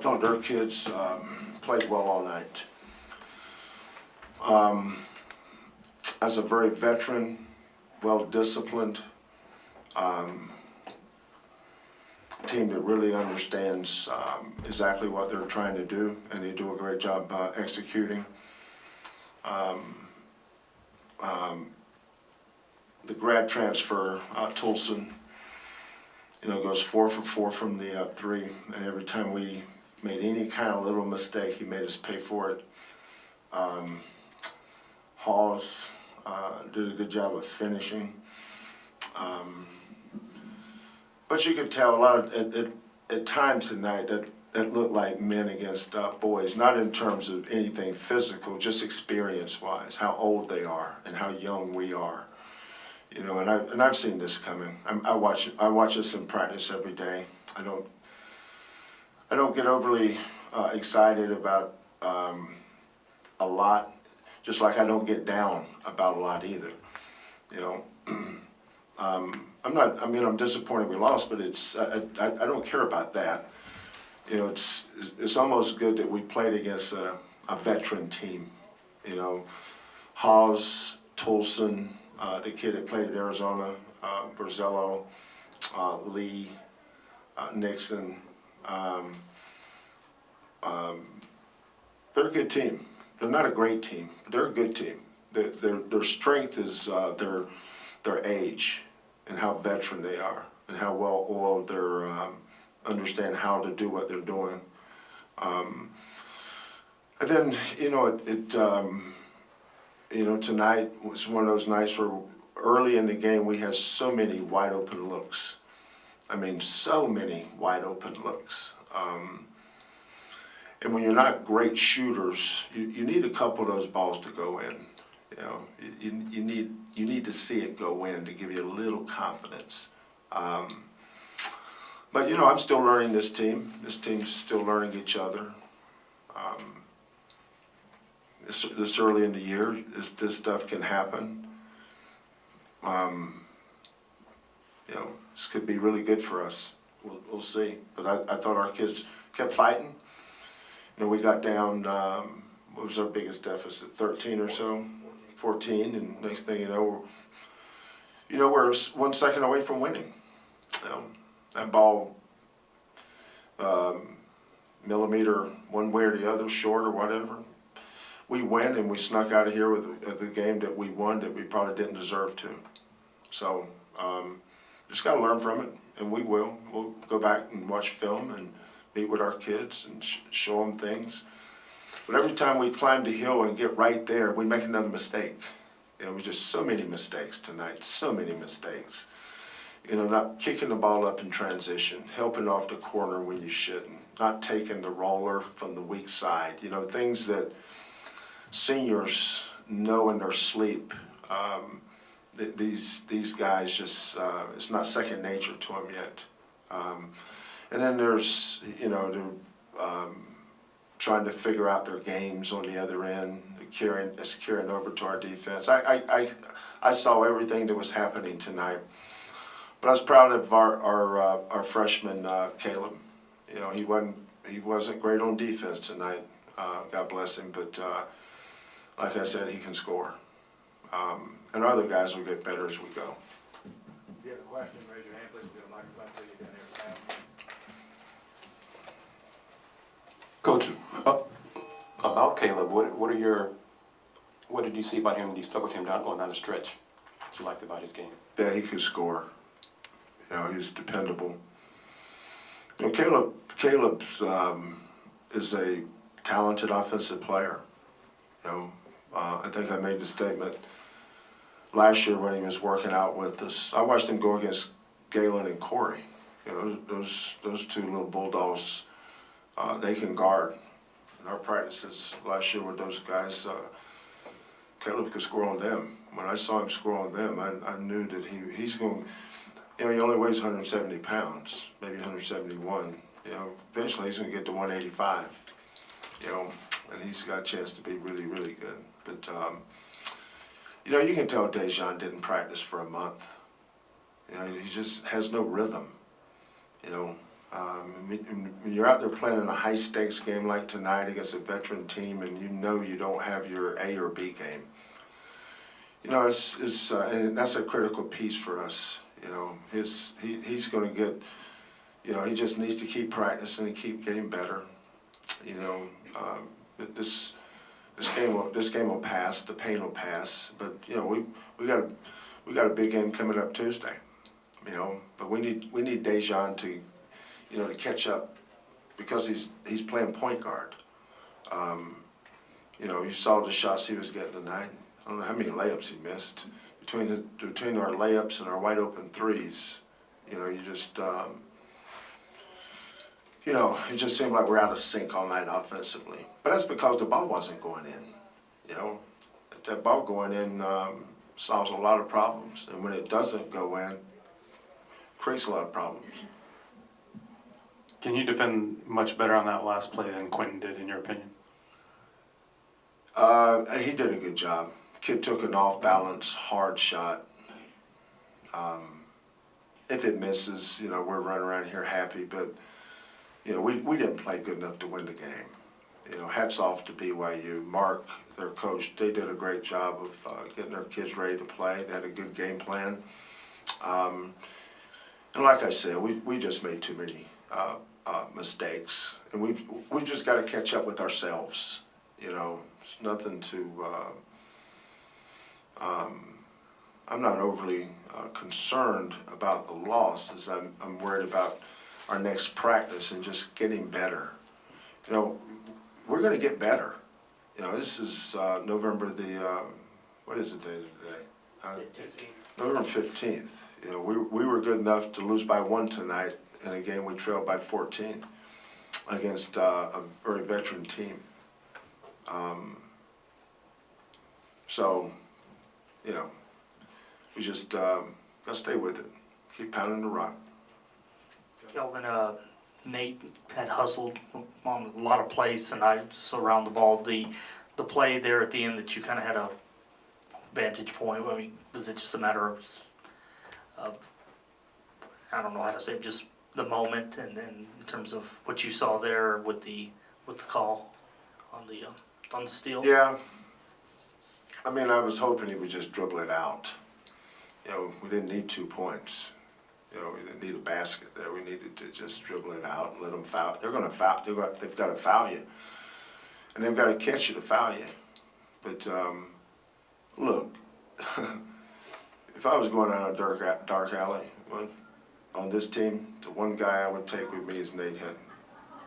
I thought their kids played well all night. As a very veteran, well-disciplined team that really understands exactly what they're trying to do, and they do a great job executing. The grad transfer, Tolson, goes 4 for 4 from the 3, and every time we made any kind of little mistake, he made us pay for it. Hawes did a good job of finishing. But you could tell a lot of, at times tonight, that looked like men against boys, not in terms of anything physical, just experience-wise, how old they are and how young we are. And I've seen this coming. I watch this in practice every day. I don't get overly excited about a lot, just like I don't get down about a lot either. I'm disappointed we lost, but I don't care about that. It's almost good that we played against a veteran team. Hawes, Tolson, the kid that played at Arizona, Borzello, Lee, Nixon. They're a good team. They're not a great team, but they're a good team. Their strength is their age and how veteran they are and how well oiled they're understand how to do what they're doing. And then tonight was one of those nights where early in the game we had so many wide open looks. I mean, so many wide open looks. And when you're not great shooters, you need a couple of those balls to go in. You need to see it go in to give you a little confidence. But I'm still learning this team. This team's still learning each other. This early in the year, this stuff can happen. This could be really good for us. We'll see. But I thought our kids kept fighting. We got down. What was our biggest deficit? 13 or so, 14, and next thing you know, we're 1 second away from winning. That ball, millimeter one way or the other, short or whatever. We win, and we snuck out of here with the game that we won that we probably didn't deserve to. So just got to learn from it, and we will. We'll go back and watch film and meet with our kids and show them things. But every time we climb the hill and get right there, we make another mistake. We just so many mistakes tonight, so many mistakes. Not kicking the ball up in transition, helping off the corner when you shouldn't, not taking the roller from the weak side. Things that seniors know in their sleep. These guys just, it's not second nature to them yet. And then there's, they're trying to figure out their games on the other end, it's carrying over to our defense. I saw everything that was happening tonight. But I was proud of our freshman, Caleb. He wasn't great on defense tonight, God bless him, but like I said, he can score. And our other guys will get better as we go. If you have a question, raise your hand, please. We'll get a microphone to you down there. Coach, about Caleb, what did you see about him when you stuck with him going down the stretch that you liked about his game? That he could score. He's dependable. Caleb is a talented offensive player. I think I made the statement last year when he was working out with us. I watched him go against Galen and Corey. Those two little bulldogs, they can guard. In our practices last year with those guys, Caleb could score on them. When I saw him score on them, I knew that he's going. He only weighs 170 pounds, maybe 171. Eventually he's going to get to 185. And he's got a chance to be really, really good. But you can tell Dejan didn't practice for a month. He just has no rhythm. When you're out there playing in a high-stakes game like tonight against a veteran team and you know you don't have your A or B game, and that's a critical piece for us. He's going to get, he just needs to keep practicing and keep getting better. This game will pass. The pain will pass. But we got a big game coming up Tuesday. But we need Dejan to to catch up because he's playing point guard. You saw the shots he was getting tonight. I don't know how many layups he missed. Between our layups and our wide open threes, it just seemed like we're out of sync all night offensively. But that's because the ball wasn't going in. That ball going in solves a lot of problems, and when it doesn't go in, creates a lot of problems. Can you defend much better on that last play than Quentin did, in your opinion? He did a good job. Kid took an off-balance, hard shot. If it misses, we're running around here happy, but, we didn't play good enough to win the game. Hats off to BYU. Mark, their coach, they did a great job of getting their kids ready to play. They had a good game plan. And like I said, we just made too many mistakes, and we've just got to catch up with ourselves. It's nothing to. I'm not overly concerned about the loss, as I'm worried about our next practice and just getting better. We're going to get better. This is November what is the date today? November 15th. We were good enough to lose by 1 tonight in a game we trailed by 14 against a very veteran team. We just got to stay with it. Keep pounding the rock. Kelvin, Nate had hustled on a lot of plays tonight, just around the ball. The play there at the end that you kind of had a vantage point. I mean, was it just a matter of I don't know how to say it, just the moment, and in terms of what you saw there with the call on the steal? Yeah. I was hoping he would just dribble it out. We didn't need 2 points. We didn't need a basket there. We needed to just dribble it out and let them foul. They're going to foul. They've got to foul you, and they've got to catch you to foul you. But look, if I was going down a dark alley on this team, the one guy I would take with me is Nate Hinton.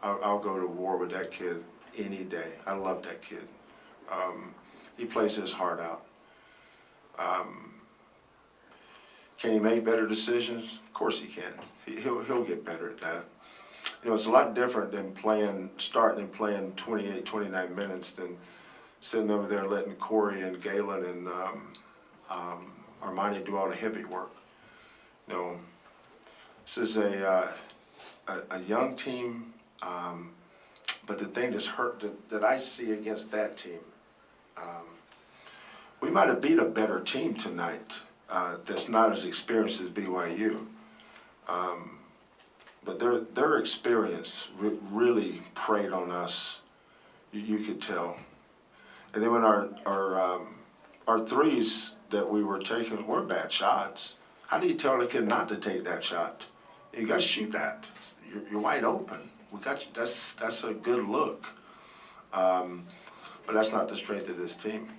I'll go to war with that kid any day. I love that kid. He plays his heart out. Can he make better decisions? Of course he can. He'll get better at that. It's a lot different than starting and playing 28, 29 minutes than sitting over there letting Corey and Galen and Armani do all the heavy work. This is a young team, but the thing that's hurt that I see against that team, we might have beat a better team tonight that's not as experienced as BYU. But their experience really preyed on us. You could tell. And then when our threes that we were taking were bad shots, how do you tell a kid not to take that shot? You got to shoot that. You're wide open. We got you. That's a good look. But that's not the strength of this team,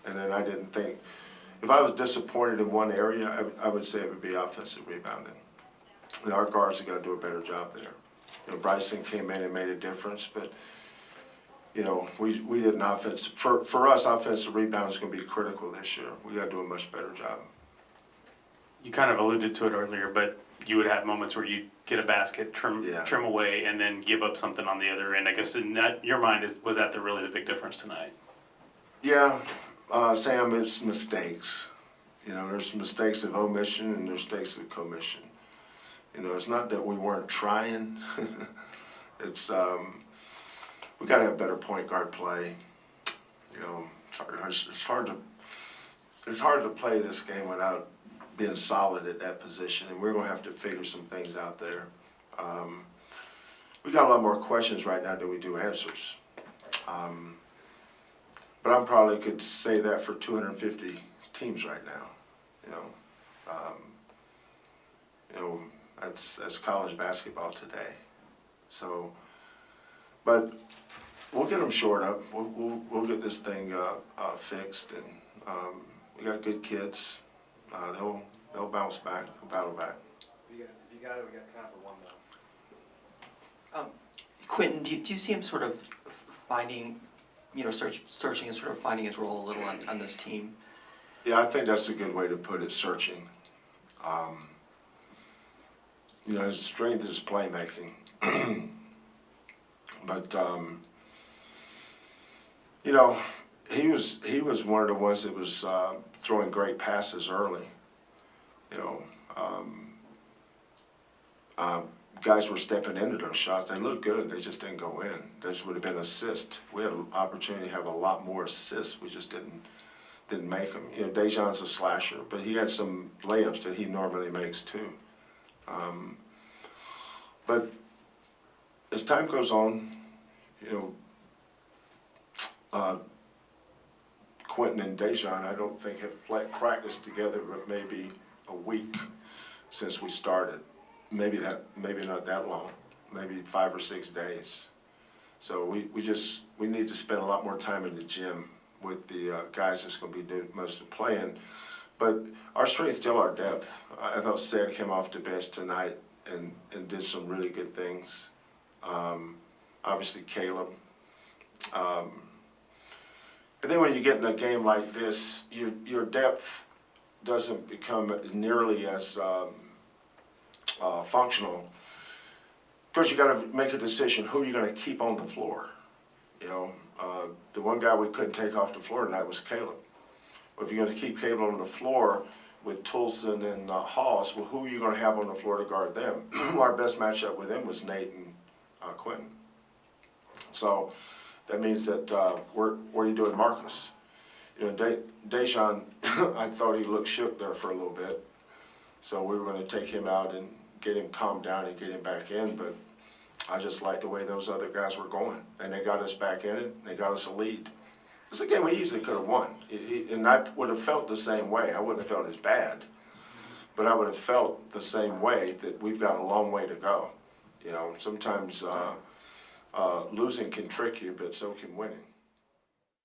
And then I didn't think, if I was disappointed in one area, I would say it would be offensive rebounding. And our guards have got to do a better job there. Bryson came in and made a difference, but we didn't offense. For us, offensive rebound is going to be critical this year. We got to do a much better job. You kind of alluded to it earlier, but you would have moments where you get a basket, trim away, and then give up something on the other end. I guess in your mind, was that really the big difference tonight? Yeah, Sam, it's mistakes. There's mistakes of omission and there's mistakes of commission. It's not that we weren't trying. It's we got to have better point guard play. It's hard to play this game without being solid at that position, and we're going to have to figure some things out there. We got a lot more questions right now than we do answers. But I probably could say that for 250 teams right now, you know. That's college basketball today. So, but we'll get them shored up. We'll get this thing fixed, and we got good kids. They'll bounce back, they'll battle back. If you got it, we got time for one more. Quentin, do you see him sort of finding, searching and sort of finding his role a little on this team? Yeah, I think that's a good way to put it, searching. His strength is playmaking. But, he was one of the ones that was throwing great passes early. Guys were stepping into those shots. They looked good. They just didn't go in. Those would have been assists. We had an opportunity to have a lot more assists. We just didn't make them. Dejan's a slasher, but he had some layups that he normally makes too. But as time goes on, Quentin and Dejan, I don't think have practiced together, but maybe a week since we started. Maybe not that long, maybe 5 or 6 days. So we need to spend a lot more time in the gym with the guys that's going to be doing most of the playing. But our strength's still our depth. I thought Sed came off the bench tonight and did some really good things. Obviously Caleb. And then when you get in a game like this, your depth doesn't become nearly as functional, because you got to make a decision who you're going to keep on the floor. The one guy we couldn't take off the floor tonight was Caleb. Well, if you're going to keep Caleb on the floor with Toulson and Haas, well, who are you going to have on the floor to guard them? Our best matchup with them was Nate and Quentin. So that means that what are you doing, Marcus? Dejan, I thought he looked shook there for a little bit. So we were going to take him out and get him calmed down and get him back in, but I just liked the way those other guys were going, and they got us back in it, and they got us a lead. It's a game we easily could have won, and I would have felt the same way. I wouldn't have felt as bad, but I would have felt the same way, that we've got a long way to go. Sometimes losing can trick you, but so can winning.